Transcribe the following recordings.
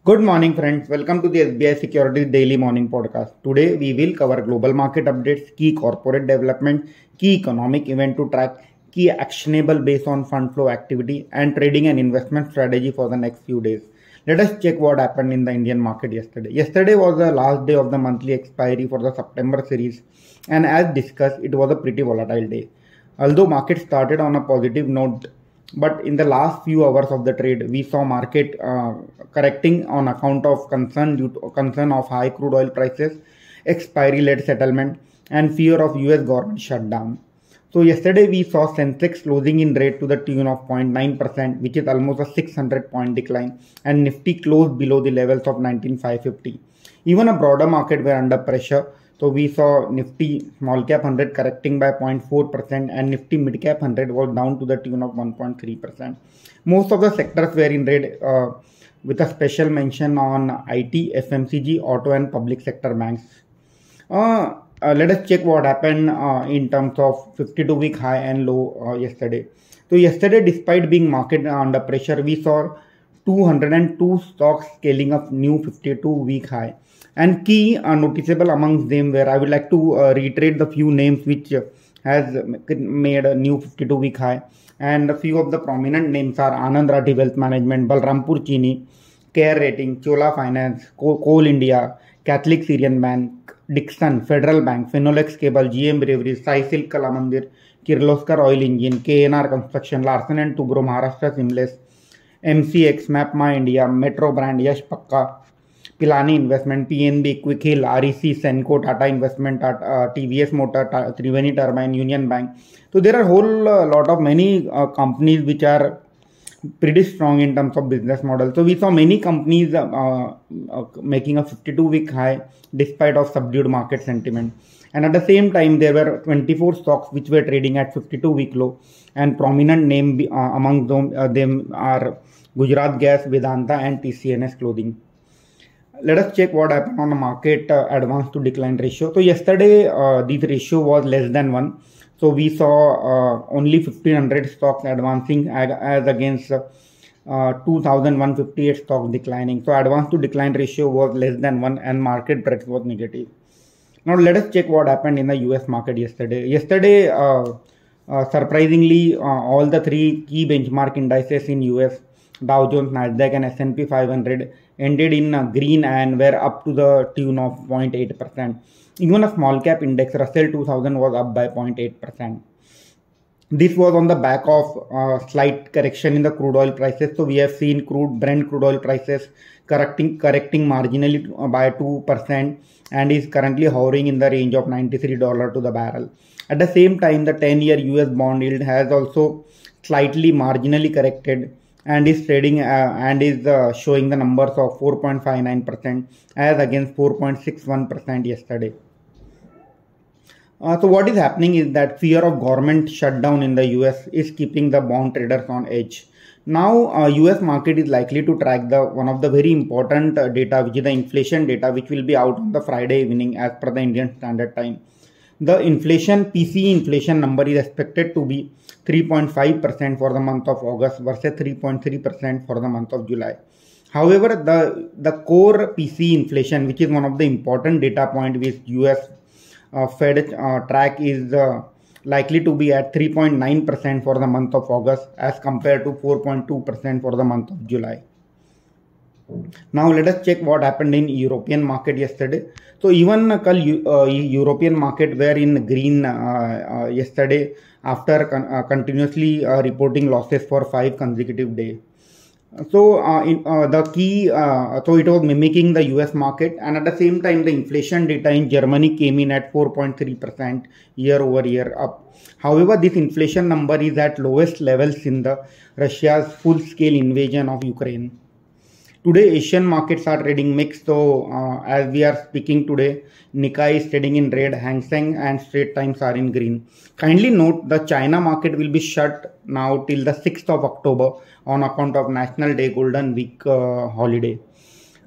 Good morning, friends. Welcome to the SBI Securities Daily Morning Podcast. Today, we will cover global market updates, key corporate development, key economic event to track, key actionable based on fund flow activity, and trading and investment strategy for the next few days. Let us check what happened in the Indian market yesterday. Yesterday was the last day of the monthly expiry for the September series, and as discussed, it was a pretty volatile day. Although market started on a positive note, but in the last few hours of the trade, we saw market correcting on account of concern of high crude oil prices, expiry-led settlement, and fear of US government shutdown. So yesterday we saw Sensex closing in rate to the tune of 0.9%, which is almost a 600-point decline, and Nifty closed below the levels of 19,550. Even a broader market were under pressure. So we saw Nifty small cap 100 correcting by 0.4% and Nifty mid cap 100 was down to the tune of 1.3%. Most of the sectors were in red with a special mention on IT, FMCG, auto and public sector banks. Let us check what happened in terms of 52-week high and low yesterday. So yesterday, despite being market under pressure, we saw 202 stocks scaling up new 52-week high. And key noticeable amongst them where I would like to reiterate the few names which has made a new 52-week high. And a few of the prominent names are Anand Rathi Wealth Management, Balrampur Chini, Care Rating, Chola Finance, Coal India, Catholic Syrian Bank, Dixon, Federal Bank, Finolex Cable, GM Breweries, Sai Silk Kalamandir, Kirloskar Oil Engine, KNR Construction, Larsen & Toubro, Maharashtra Seamless, MCX, MapMy India, Metro Brand, Yash Pakka, Pilani Investment, PNB, Quick Hill, REC, Senco, Tata Investment, TVS Motor, Triveni Turbine, Union Bank. So there are a whole lot of many companies which are pretty strong in terms of business model. So we saw many companies making a 52-week high despite of subdued market sentiment. And at the same time, there were 24 stocks which were trading at 52-week low, and prominent name among them are Gujarat Gas, Vedanta, and TCNS Clothing. Let us check what happened on the market advance to decline ratio. So yesterday, this ratio was less than 1. So we saw only 1500 stocks advancing as against 2158 stocks declining. So advance to decline ratio was less than 1 and market breadth was negative. Now let us check what happened in the US market yesterday. Yesterday, surprisingly, all the three key benchmark indices in US, Dow Jones, Nasdaq and S&P 500 ended in green and were up to the tune of 0.8%. Even a small cap index, Russell 2000, was up by 0.8%. This was on the back of slight correction in the crude oil prices. So we have seen Brent crude oil prices correcting marginally by 2% and is currently hovering in the range of $93 to the barrel. At the same time, the 10-year US bond yield has also slightly marginally corrected and is trading and is showing the numbers of 4.59% as against 4.61% yesterday. So what is happening is that fear of government shutdown in the US is keeping the bond traders on edge. Now US market is likely to track one of the very important data, which is the inflation data, which will be out on the Friday evening as per the Indian Standard Time. The PCE inflation number is expected to be 3.5% for the month of August versus 3.3% for the month of July. However, the core PCE inflation, which is one of the important data point which US Fed track, is likely to be at 3.9% for the month of August as compared to 4.2% for the month of July. Now let us check what happened in European market yesterday. So even European market were in green yesterday after continuously reporting losses for 5 consecutive days. So so it was mimicking the US market, and at the same time the inflation data in Germany came in at 4.3% year over year up. However, this inflation number is at lowest levels in the Russia's full-scale invasion of Ukraine. Today, Asian markets are trading mixed. So, as we are speaking today, Nikkei is trading in red, Hang Seng and Straits Times are in green. Kindly note, the China market will be shut now till the 6th of October on account of National Day Golden Week holiday.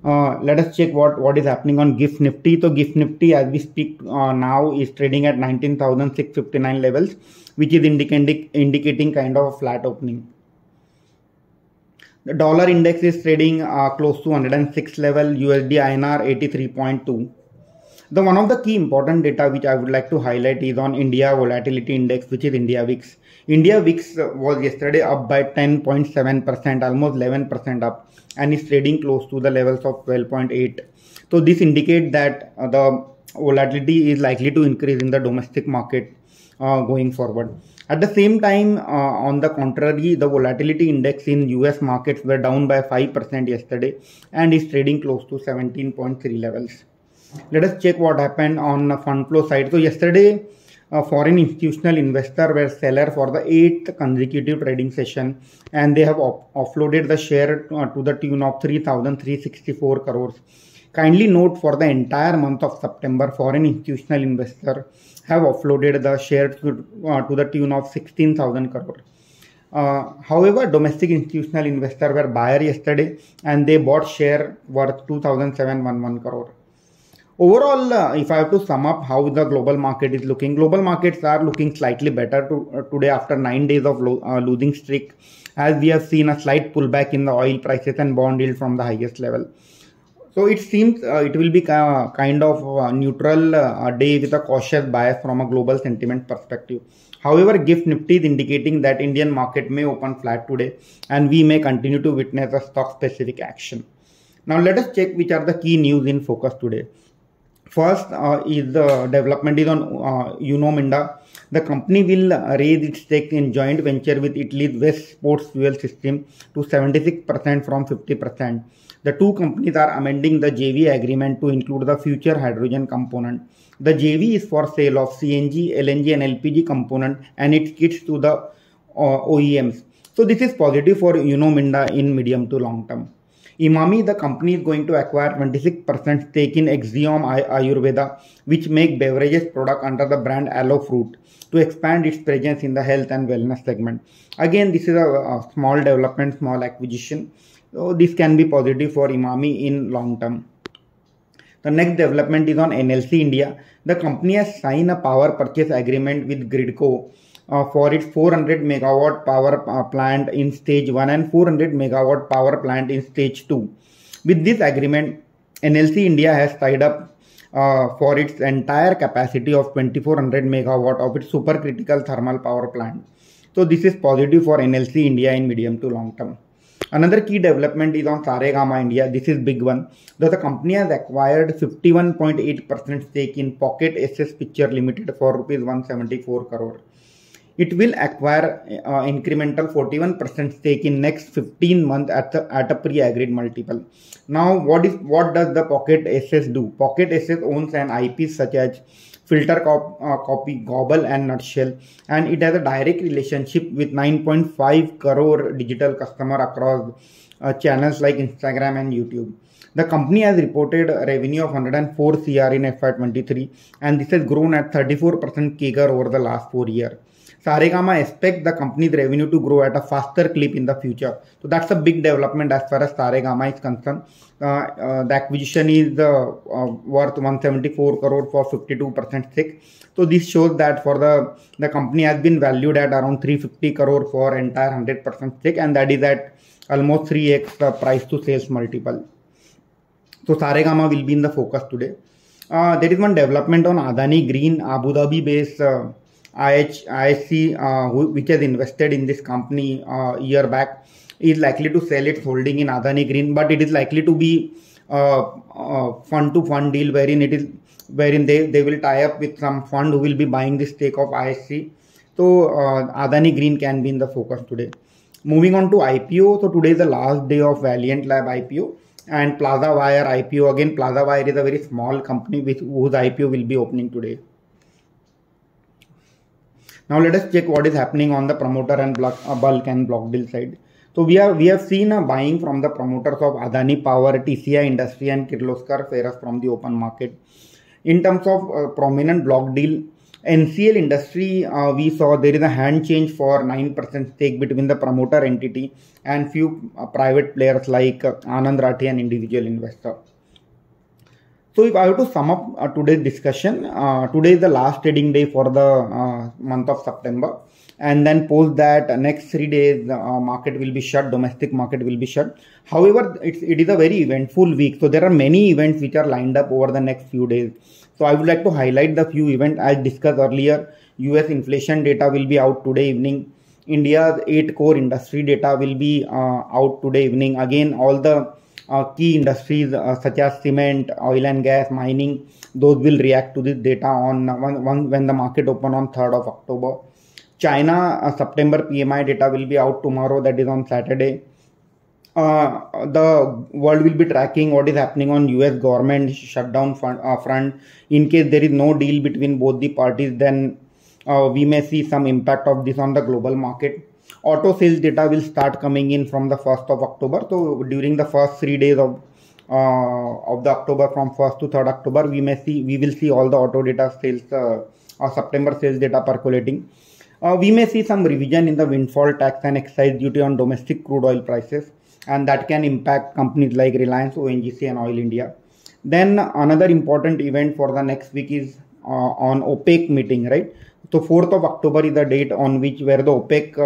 Let us check what is happening on GIFT Nifty. So, GIFT Nifty, as we speak now, is trading at 19,659 levels, which is indicating kind of a flat opening. The dollar index is trading close to 106 level, USD INR 83.2. The one of the key important data which I would like to highlight is on India Volatility Index, which is India VIX. India VIX was yesterday up by 10.7%, almost 11% up, and is trading close to the levels of 12.8. So this indicates that the volatility is likely to increase in the domestic market going forward. At the same time, on the contrary, the volatility index in US markets were down by 5% yesterday and is trading close to 17.3 levels. Let us check what happened on the fund flow side. So yesterday, foreign institutional investors were seller for the 8th consecutive trading session, and they have offloaded the share to the tune of 3,364 crores. Kindly note, for the entire month of September, foreign institutional investors have offloaded the share to the tune of 16,000 crores. However, domestic institutional investors were buyer yesterday, and they bought share worth 2,711 crore. Overall, if I have to sum up how the global market is looking, global markets are looking slightly better today after 9 days of losing streak, as we have seen a slight pullback in the oil prices and bond yield from the highest level. So it seems it will be kind of a neutral day with a cautious bias from a global sentiment perspective. However, GIFT Nifty is indicating that Indian market may open flat today, and we may continue to witness a stock specific action. Now let us check which are the key news in focus today. First is the development is on Uno Minda. The company will raise its stake in joint venture with Italy's West Sports Fuel System to 76% from 50%. The two companies are amending the JV agreement to include the future hydrogen component. The JV is for sale of CNG, LNG and LPG component and its kits to the OEMs. So this is positive for Uno Minda in medium to long term. Emami, the company, is going to acquire 26% stake in Axiom Ayurveda, which make beverages product under the brand Aloe Fruit, to expand its presence in the health and wellness segment. Again, this is a small development, small acquisition. So this can be positive for Emami in long term. The next development is on NLC India. The company has signed a power purchase agreement with Gridco for its 400 megawatt power plant in stage 1 and 400 megawatt power plant in stage 2. With this agreement, NLC India has tied up for its entire capacity of 2400 megawatt of its supercritical thermal power plant. So this is positive for NLC India in medium to long term. Another key development is on Saregama India. This is big one. The company has acquired 51.8% stake in Pocket SS Picture Limited for Rs 174 crore. It will acquire incremental 41% stake in next 15 months at a pre-agreed multiple. Now, what does the Pocket SS do? Pocket SS owns an IP such as Filter Copy, Gobble and Nutshell, and it has a direct relationship with 9.5 crore digital customer across channels like Instagram and YouTube. The company has reported a revenue of 104 crore in FY23, and this has grown at 34% CAGR over the last 4 years. Saregama expects the company's revenue to grow at a faster clip in the future. So that's a big development as far as Saregama is concerned. The acquisition is worth 174 crore for 52% stake. So this shows that for the company has been valued at around 350 crore for entire 100% stake, and that is at almost 3x the price to sales multiple. So Saregama will be in the focus today. There is one development on Adani Green, Abu Dhabi based IHC, which has invested in this company a year back, is likely to sell its holding in Adani Green, but it is likely to be fund-to-fund deal wherein they will tie up with some fund who will be buying the stake of IHC. So Adani Green can be in the focus today. Moving on to IPO, so today is the last day of Valiant Lab IPO and Plaza Wire IPO. Again, Plaza Wire is a very small company whose IPO will be opening today. Now let us check what is happening on the promoter and bulk and block deal side. So we have seen a buying from the promoters of Adani Power, TCI Industry and Kirloskar Ferrous from the open market. In terms of prominent block deal, NCL Industry, we saw there is a hand change for 9% stake between the promoter entity and few private players like Anand Rathi, an individual investor. So if I have to sum up today's discussion, today is the last trading day for the month of September. and then post that next 3 days market will be shut, domestic market will be shut. However, it is a very eventful week, so there are many events which are lined up over the next few days. So I would like to highlight the few events as discussed earlier. US inflation data will be out today evening. India's 8 core industry data will be out today evening. Again, all the key industries such as cement, oil and gas, mining, those will react to this data on when the market open on 3rd of October. China September PMI data will be out tomorrow, that is on Saturday. The world will be tracking what is happening on US government shutdown front. In case there is no deal between both the parties, then we may see some impact of this on the global market. Auto sales data will start coming in from the 1st of October. So during the first 3 days of the October, from 1st to 3rd October, we will see all the auto data sales or September sales data percolating. We may see some revision in the windfall tax and excise duty on domestic crude oil prices, and that can impact companies like Reliance, ONGC and Oil India. Then another important event for the next week is on OPEC meeting, right? So 4th of October is the date on where the OPEC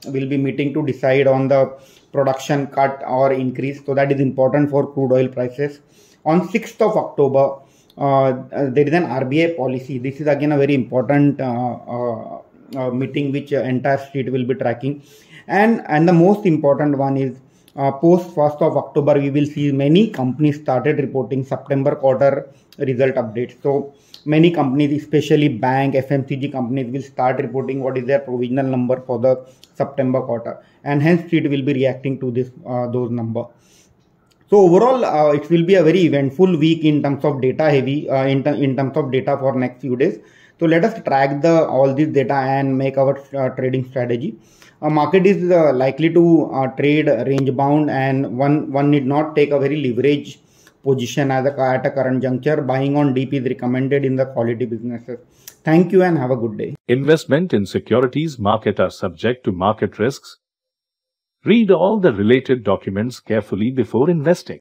will be meeting to decide on the production cut or increase. So that is important for crude oil prices. On 6th of October, there is an RBI policy. This is again a very important meeting which entire state will be tracking. And the most important one is post 1st of October, we will see many companies started reporting September quarter result updates. So many companies, especially bank, FMCG companies, will start reporting what is their provisional number for the September quarter, and hence it will be reacting to this those numbers. So overall, it will be a very eventful week in terms of data heavy, in terms of data for next few days. So let us track all this data and make our trading strategy. Market is likely to trade range bound, and one need not take a very leverage position at a current juncture. Buying on deep is recommended in the quality businesses. Thank you and have a good day. Investment in securities market are subject to market risks. Read all the related documents carefully before investing.